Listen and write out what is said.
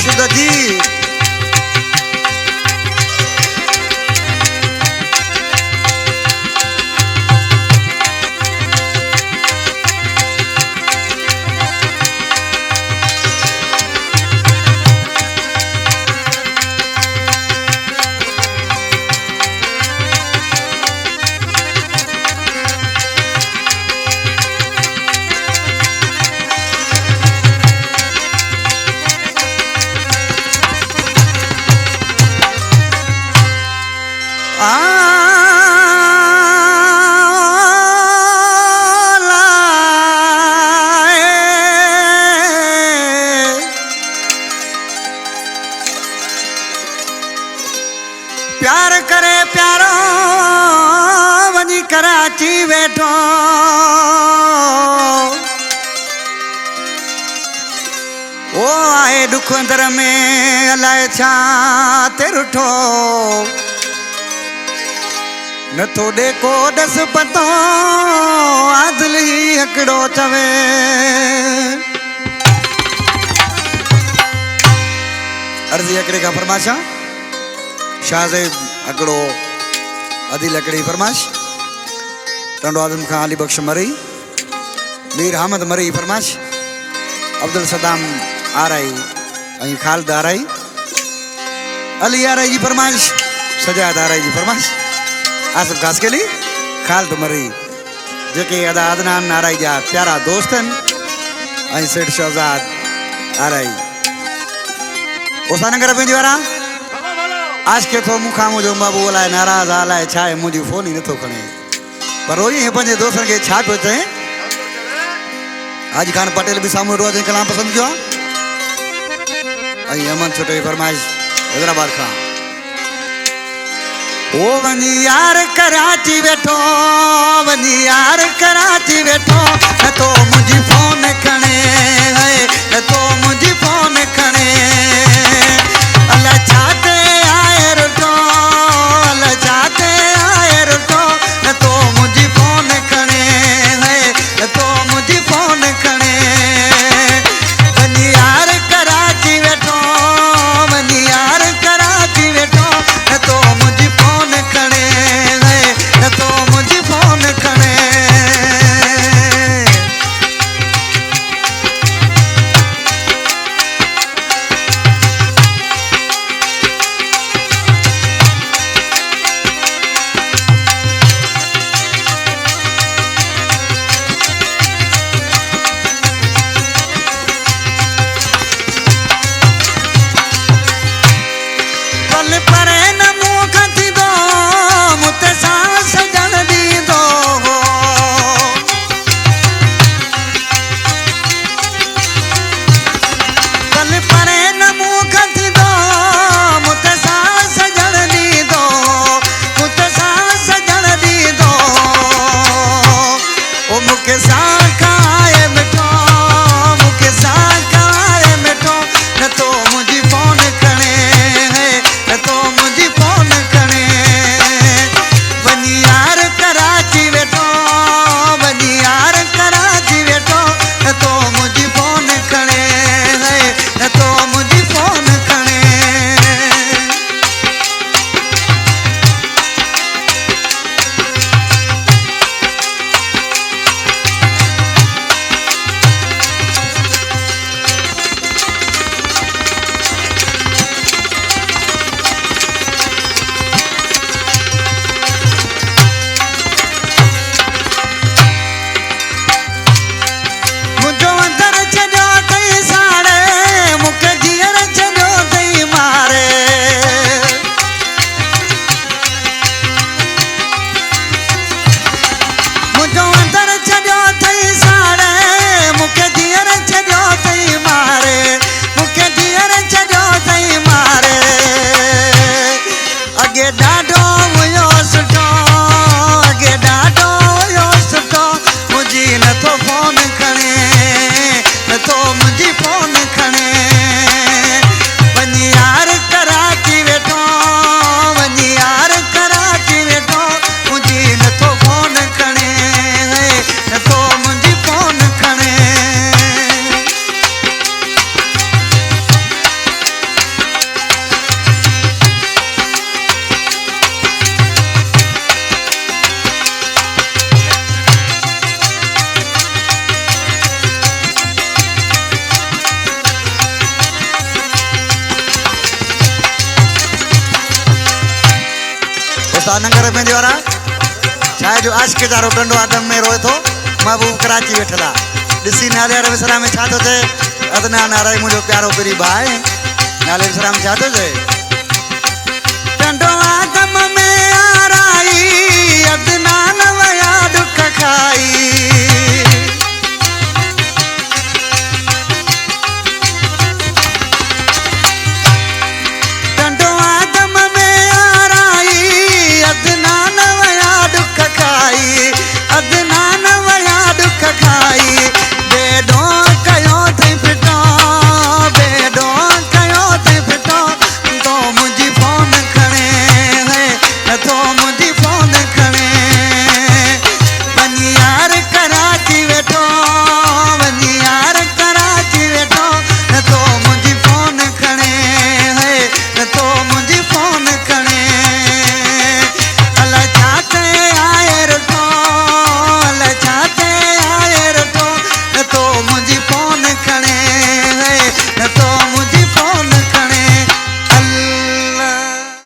शुद्ध जी। प्यार करे प्यारो वनी कराची बैठो ओ आए दुख अंदर में अलाए छा ते रुठो न तो देखो दस पतो आदिल ही हिकिड़ो चवे अर्जी हिकिड़े का फरमाशा शाहज़ेब अकड़ो अदी लकड़ी फरमाश टंडो आदम खान अली बख्श मरी मीर अहमद मरी फरमाश अब्दुल सदाम आराई आई खालिद आराई अली आराई जी फरमाश सजाद आराई जी फरमाश आसिफ घासकेली खालिद मरी जेके अदा अदनान आराई जा प्यारा दोस्तन आई सेठ शहजाद आराई ओसानगर पेंजी वारा आज के तो मुखा मुझो बाबू अलाए नाराज आलाए छाए मुझी फोन ही नथो खणे पर रोई पंजे दोस्तन के छा पियो चए हाजी खान पटेल भी सामू रोज कलाम पसंद कियो आई अमन छोटे फरमाइश हैदराबाद खां ओ वनी यार कराची बैठो वनी यार कराची बैठो न तो मुझी फोन खणे है न तो मुझी फोन खणे अल्लाह चाहते था नंगर में वारा छाए जो आशिक जारो टंडो आदम में रोए तो महबूब कराची वेठला दिसी नाले रविसरा में छा तो थे अदना नाराय मुझो प्यारो पेरी भाई नाले रविसरा में छा तो थे